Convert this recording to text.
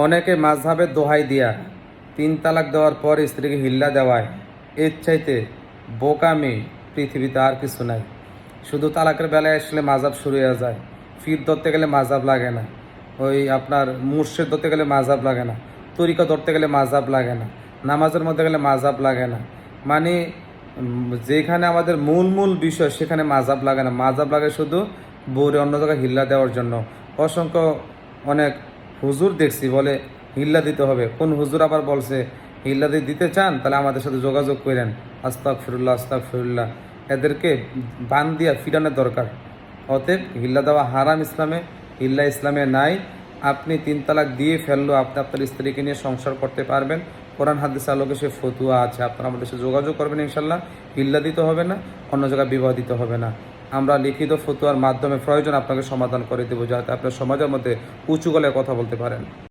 অনেকে মাযহাবের দোহাই দিয়া ৩ তালাক দেওয়ার পর স্ত্রীকে হিল্লা দেওয়ায় এর চাইতে বোকামি পৃথিবীতে আর কিছু নাই। শুধু তালাকের বেলায় আসলে মাযহাব শুরু হয়ে যায়। ফির ধরতে গেলে মাযহাব লাগে না, ওই আপনার মুর্শিদ ধরতে গেলে মাযহাব লাগে না, তরিকা ধরতে গেলে মাযহাব লাগে না, নামাজের মধ্যে গেলে মাযহাব লাগে না। মানে যেখানে আমাদের মূল বিষয় সেখানে মাযহাব লাগে না, মাযহাব লাগে শুধু বউরে অন্য জায়গায় হিল্লা দেওয়ার জন্য। অসংখ্য অনেক হুজুর দেখছি বলে হিল্লা দিতে হবে। কোন হুজুর আবার বলছে হিল্লা দিতে চান তাহলে আমাদের সাথে যোগাযোগ করেন। আস্তাগফিরুল্লাহ আস্তাগফিরুল্লাহ। এদেরকে বান দিয়া ফিরানোর দরকার। অতএব হিল্লা দেওয়া হারাম ইসলামে, হিল্লা ইসলামে নাই। আপনি ৩ তালাক দিয়ে ফেললেও আপনি আপনার স্ত্রীকে নিয়ে সংসার করতে পারবেন। কোরআন হাদিস আলোকে সে ফতুয়া আছে, আপনারা আমাদের সাথে যোগাযোগ করবেন ইনশাল্লাহ। হিল্লা দিতে হবে না, অন্য জায়গায় বিবাহ দিতে হবে না। আমরা লিখিত ফতুয়ার মাধ্যমে প্রয়োজন আপনাকে সমাধান করে দেবো, যাতে আপনার সমাজের মধ্যে উঁচু গলায় কথা বলতে পারেন।